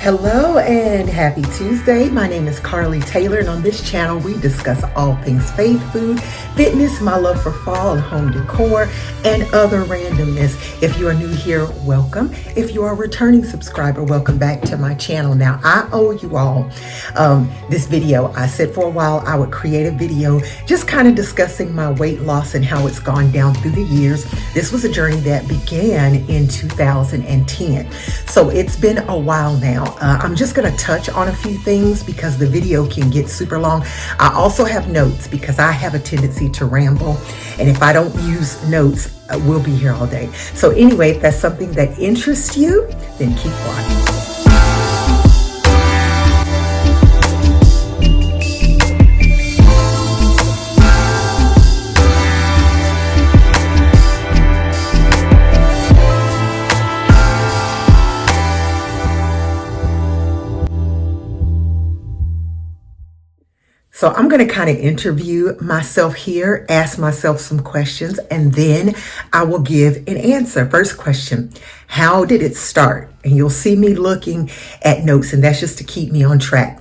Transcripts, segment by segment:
Hello and happy Tuesday. My name is Carly Taylor, and on this channel we discuss all things faith, food, fitness, my love for fall and home decor, and other randomness. If you are new here, welcome. If you are a returning subscriber, welcome back to my channel. Now, I owe you all this video. I said for a while I would create a video just kind of discussing my weight loss and how it's gone down through the years. This was a journey that began in 2010. So it's been a while now. I'm just going to touch on a few things because the video can get super long. I also have notes because I have a tendency to ramble, and if I don't use notes, we'll be here all day. So anyway, if that's something that interests you, then keep watching. So I'm going to kind of interview myself here, ask myself some questions, and then I will give an answer. First question, how did it start? And you'll see me looking at notes, and that's just to keep me on track.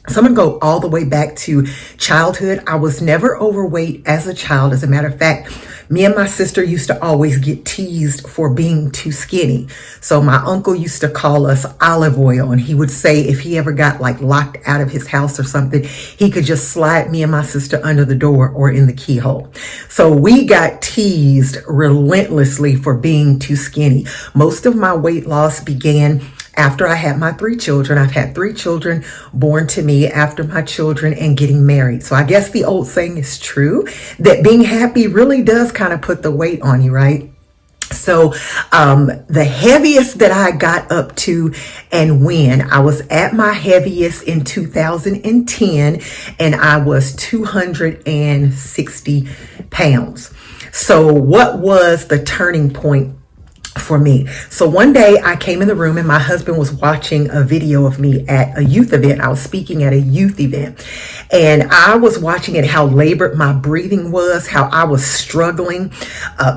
So I'm going to go all the way back to childhood. I was never overweight as a child. As a matter of fact, me and my sister used to always get teased for being too skinny. So my uncle used to call us olive oil, and he would say if he ever got like locked out of his house or something, he could just slide me and my sister under the door or in the keyhole. So we got teased relentlessly for being too skinny. Most of my weight loss began after I had my 3 children. I've had 3 children born to me after my children and getting married. So I guess the old saying is true that being happy really does kind of put the weight on you, right? So the heaviest that I got up to and when I was at my heaviest in 2010, and I was 260 pounds. So what was the turning point for me? So one day I came in the room and my husband was watching a video of me at a youth event. I was speaking at a youth event, and I was watching it, how labored my breathing was, how I was struggling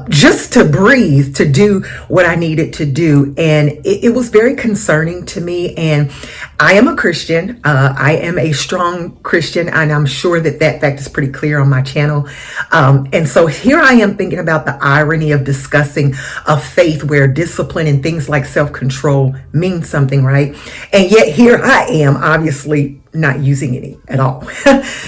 just to breathe, to do what I needed to do. And it was very concerning to me. And I am a Christian. I am a strong Christian, and I'm sure that that fact is pretty clear on my channel. And so here I am thinking about the irony of discussing a faith where discipline and things like self-control mean something, right? And yet here I am, obviously not using any at all.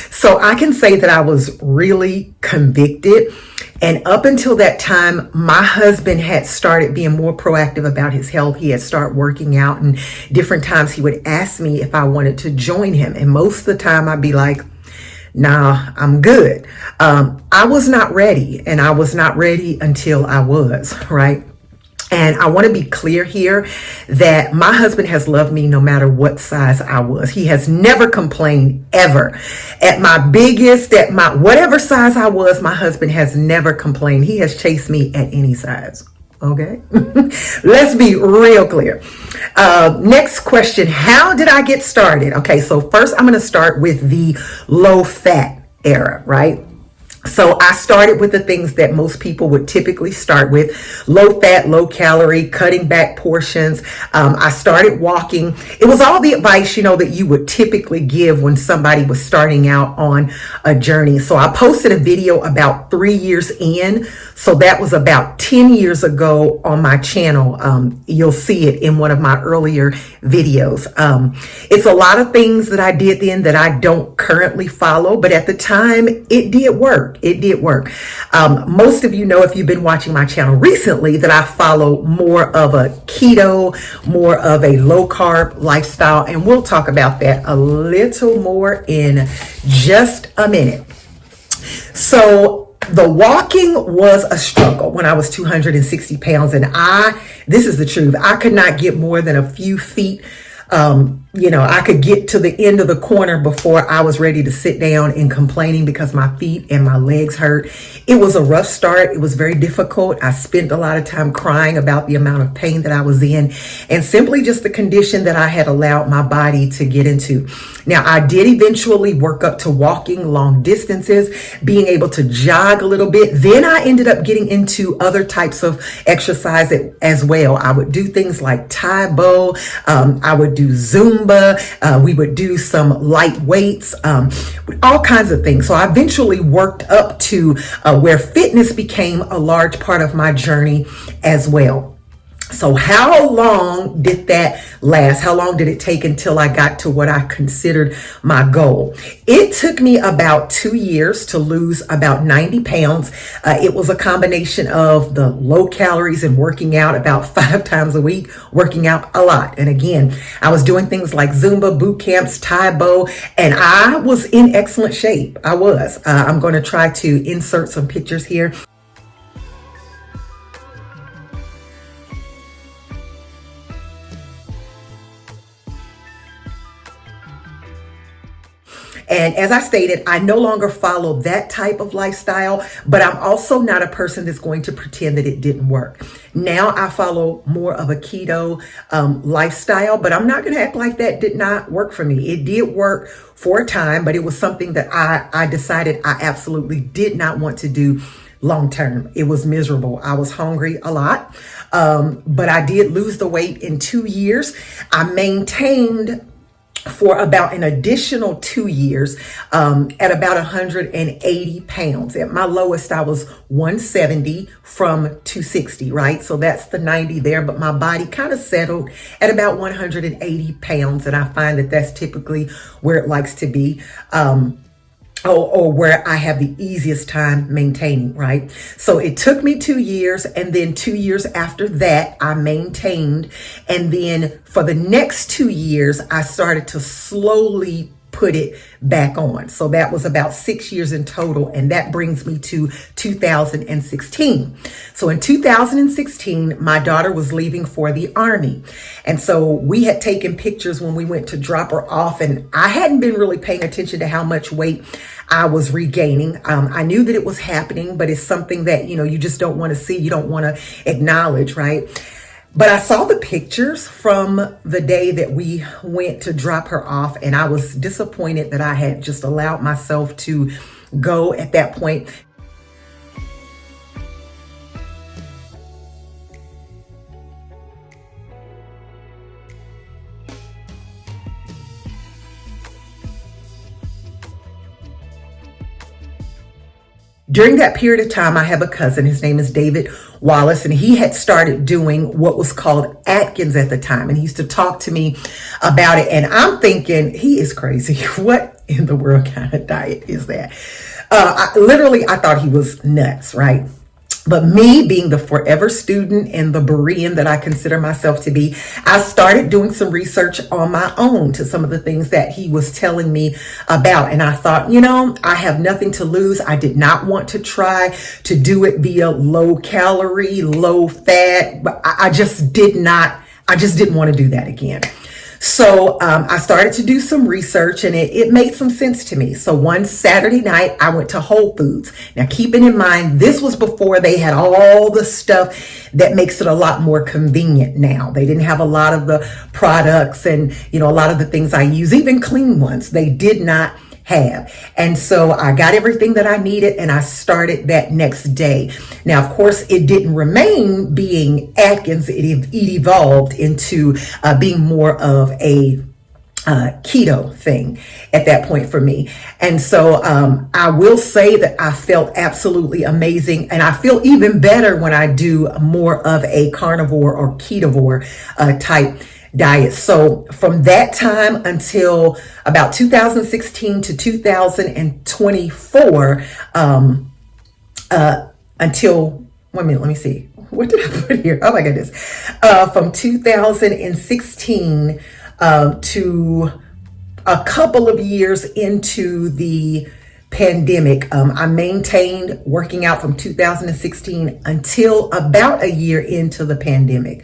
So I can say that I was really convicted. And up until that time, my husband had started being more proactive about his health. He had started working out, and different times he would ask me if I wanted to join him. And most of the time I'd be like, nah, I'm good. I was not ready, and I was not ready until I was, right? And I want to be clear here that my husband has loved me no matter what size I was. He has never complained ever. At my biggest, at my whatever size I was, my husband has never complained. He has chased me at any size. Okay? Let's be real clear. Next question, how did I get started? Okay, so first I'm going to start with the low fat era, right? So I started with the things that most people would typically start with: low fat, low calorie, cutting back portions. I started walking. It was all the advice, that you would typically give when somebody was starting out on a journey. So I posted a video about 3 years in. So that was about 10 years ago on my channel. You'll see it in one of my earlier videos. It's a lot of things that I did then that I don't currently follow, but at the time it did work. It did work. Most of you know, if you've been watching my channel recently, that I follow more of a keto, more of a low carb lifestyle. And we'll talk about that a little more in just a minute. So the walking was a struggle when I was 260 pounds. And this is the truth, I could not get more than a few feet I could get to the end of the corner before I was ready to sit down and complaining because my feet and my legs hurt. It was a rough start. It was very difficult. I spent a lot of time crying about the amount of pain that I was in and simply just the condition that I had allowed my body to get into. Now, I did eventually work up to walking long distances, being able to jog a little bit. Then I ended up getting into other types of exercise as well. I would do things like Tai Bo. I would do Zumba. We would do some light weights, all kinds of things. So I eventually worked up to where fitness became a large part of my journey as well. So how long did that last? How long did it take until I got to what I considered my goal? It took me about 2 years to lose about 90 pounds. It was a combination of the low calories and working out about 5 times a week, working out a lot. And again, I was doing things like Zumba, boot camps, Tai Bo, and I was in excellent shape. I was. I'm going to try to insert some pictures here. And as I stated, I no longer follow that type of lifestyle, but I'm also not a person that's going to pretend that it didn't work. Now I follow more of a keto lifestyle, but I'm not going to act like that did not work for me. It did work for a time, but it was something that I decided I absolutely did not want to do long term. It was miserable. I was hungry a lot, but I did lose the weight in 2 years. I maintained for about an additional 2 years at about 180 pounds. At my lowest, I was 170 from 260, right? So that's the 90 there, but my body kind of settled at about 180 pounds. And I find that that's typically where it likes to be. Or where I have the easiest time maintaining, right? So it took me 2 years, and then 2 years after that, I maintained. And then for the next 2 years, I started to slowly put it back on. So that was about 6 years in total. And that brings me to 2016. So in 2016, my daughter was leaving for the Army. And so we had taken pictures when we went to drop her off. And I hadn't been really paying attention to how much weight I was regaining. I knew that it was happening, but it's something that, you just don't want to see. You don't want to acknowledge, right? But I saw the pictures from the day that we went to drop her off, and I was disappointed that I had just allowed myself to go at that point. During that period of time, I have a cousin. His name is David Wallace, and he had started doing what was called Atkins at the time. And he used to talk to me about it. And I'm thinking, he is crazy. What in the world kind of diet is that? I thought he was nuts, right? But me being the forever student and the Berean that I consider myself to be, I started doing some research on my own to some of the things that he was telling me about. And I thought, I have nothing to lose. I did not want to try to do it via low calorie, low fat, but I just didn't want to do that again. So I started to do some research, and it made some sense to me. So one Saturday night, I went to Whole Foods. Now, keeping in mind, this was before they had all the stuff that makes it a lot more convenient now. They didn't have a lot of the products and, a lot of the things I use, even clean ones, they did not have. And so I got everything that I needed, and I started that next day. Now, of course, it didn't remain being Atkins. It evolved into being more of a keto thing at that point for me. And so I will say that I felt absolutely amazing. And I feel even better when I do more of a carnivore or ketovore type diet. So from that time until about 2016 to 2024, until, 1 minute, let me see. What did I put here? Oh my goodness. From 2016 to a couple of years into the pandemic, I maintained working out from 2016 until about a year into the pandemic.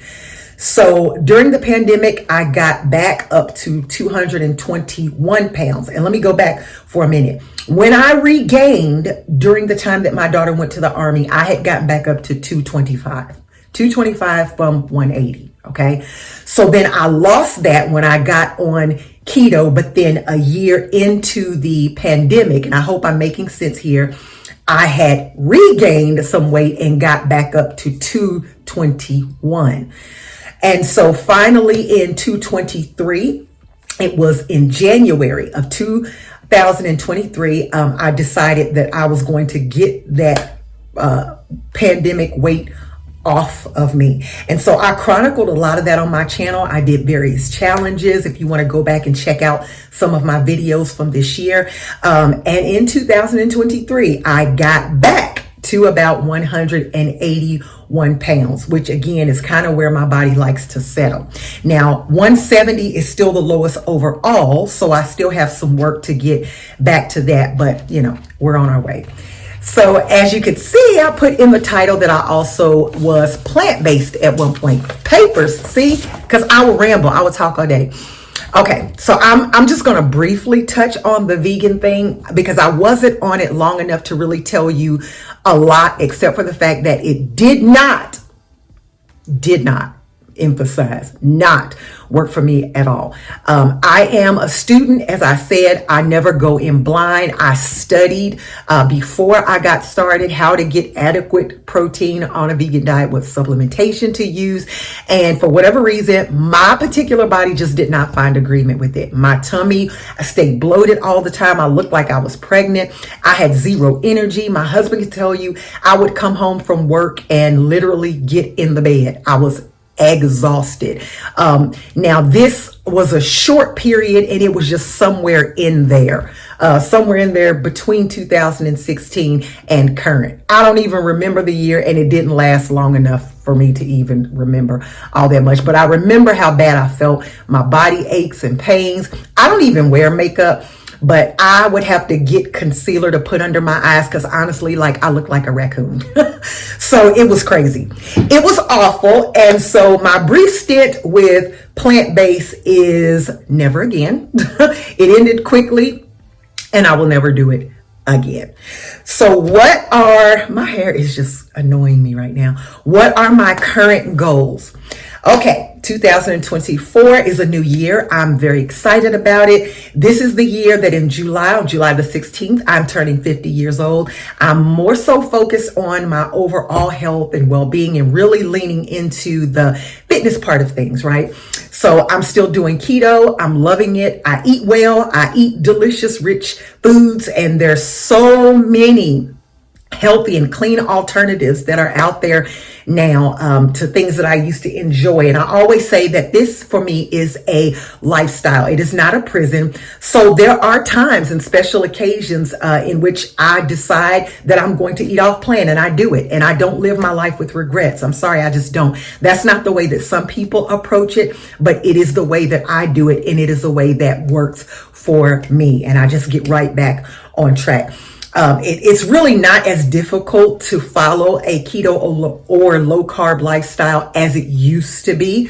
So during the pandemic, I got back up to 221 pounds. And let me go back for a minute. When I regained during the time that my daughter went to the Army, I had gotten back up to 225 from 180. Okay. So then I lost that when I got on keto, but then a year into the pandemic, and I hope I'm making sense here, I had regained some weight and got back up to 221. And so finally in 223, it was in January of 2023, I decided that I was going to get that pandemic weight off of me. And so I chronicled a lot of that on my channel. I did various challenges. If you want to go back and check out some of my videos from this year. And in 2023, I got back to about 181 pounds, which again is kind of where my body likes to settle. Now, 170 is still the lowest overall, so I still have some work to get back to that, but you know, we're on our way. So as you can see, I put in the title that I also was plant-based at one point. Papers, see, because I will ramble, I will talk all day. Okay, so I'm just going to briefly touch on the vegan thing because I wasn't on it long enough to really tell you a lot, except for the fact that it did not emphasize, not work for me at all. I am a student. As I said, I never go in blind. I studied before I got started how to get adequate protein on a vegan diet, what supplementation to use. And for whatever reason, my particular body just did not find agreement with it. My tummy, I stayed bloated all the time. I looked like I was pregnant. I had zero energy. My husband could tell you I would come home from work and literally get in the bed. I was exhausted. Now this was a short period and it was just somewhere in there between 2016 and current. I don't even remember the year, and it didn't last long enough for me to even remember all that much, but I remember how bad I felt. My body aches and pains. I don't even wear makeup, but I would have to get concealer to put under my eyes because honestly, like, I look like a raccoon. So it was crazy. It was awful. And so my brief stint with plant-based is never again. It ended quickly and I will never do it again. So my hair is just annoying me right now. What are my current goals? Okay. 2024 is a new year. I'm very excited about it. This is the year that on July the 16th, I'm turning 50 years old. I'm more so focused on my overall health and well-being and really leaning into the fitness part of things, right? So I'm still doing keto. I'm loving it. I eat well. I eat delicious, rich foods, and there's so many healthy and clean alternatives that are out there now to things that I used to enjoy. And I always say that this for me is a lifestyle. It is not a prison. So there are times and special occasions in which I decide that I'm going to eat off plan, and I do it. And I don't live my life with regrets. I'm sorry, I just don't. That's not the way that some people approach it, but it is the way that I do it. And it is the way that works for me. And I just get right back on track. It's really not as difficult to follow a keto or low carb lifestyle as it used to be.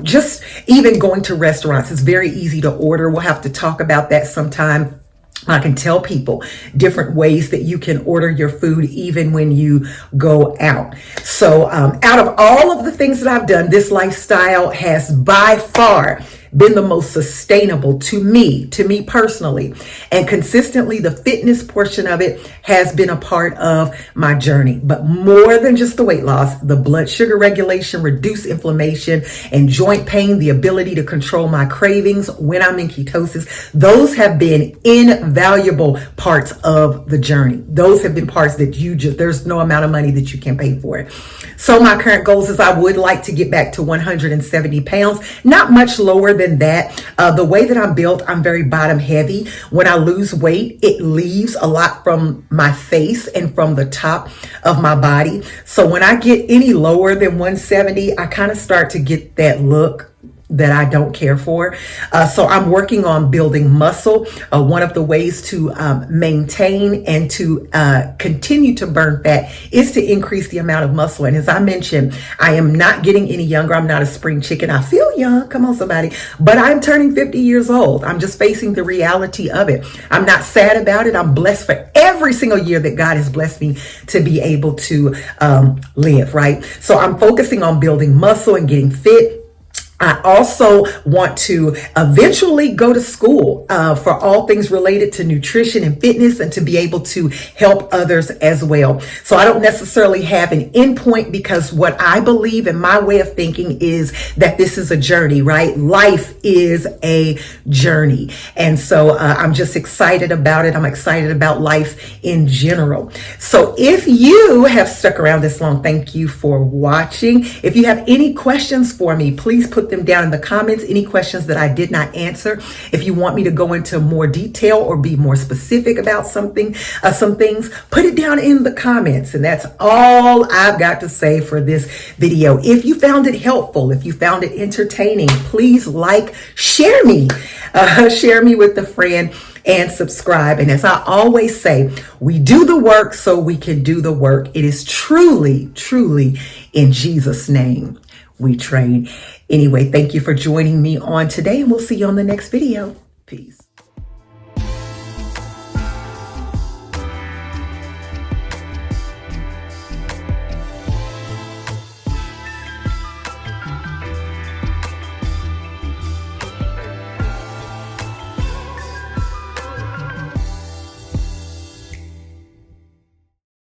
Just even going to restaurants is very easy to order. We'll have to talk about that sometime. I can tell people different ways that you can order your food even when you go out. So out of all of the things that I've done, this lifestyle has by far been the most sustainable to me personally. And consistently, the fitness portion of it has been a part of my journey. But more than just the weight loss, the blood sugar regulation, reduced inflammation and joint pain, the ability to control my cravings when I'm in ketosis, those have been invaluable parts of the journey. Those have been parts that there's no amount of money that you can pay for it. So my current goals is I would like to get back to 170 pounds, not much lower than that. The way that I'm built, I'm very bottom heavy. When I lose weight, it leaves a lot from my face and from the top of my body. So when I get any lower than 170, I kind of start to get that look that I don't care for. So I'm working on building muscle. One of the ways to maintain and to continue to burn fat is to increase the amount of muscle. And as I mentioned, I am not getting any younger. I'm not a spring chicken. I feel young. Come on, somebody. But I'm turning 50 years old. I'm just facing the reality of it. I'm not sad about it. I'm blessed for every single year that God has blessed me to be able to live, right? So I'm focusing on building muscle and getting fit. I also want to eventually go to school for all things related to nutrition and fitness, and to be able to help others as well. So I don't necessarily have an endpoint, because what I believe in my way of thinking is that this is a journey, right? Life is a journey. And so I'm just excited about it. I'm excited about life in general. So if you have stuck around this long, thank you for watching. If you have any questions for me, please put them down in the comments. Any questions that I did not answer. If you want me to go into more detail or be more specific about some things, put it down in the comments. And that's all I've got to say for this video. If you found it helpful, if you found it entertaining, please share me with a friend, and subscribe. And as I always say, we do the work so we can do the work. It is truly, truly in Jesus' name we train. Anyway, thank you for joining me on today, and we'll see you on the next video. Peace.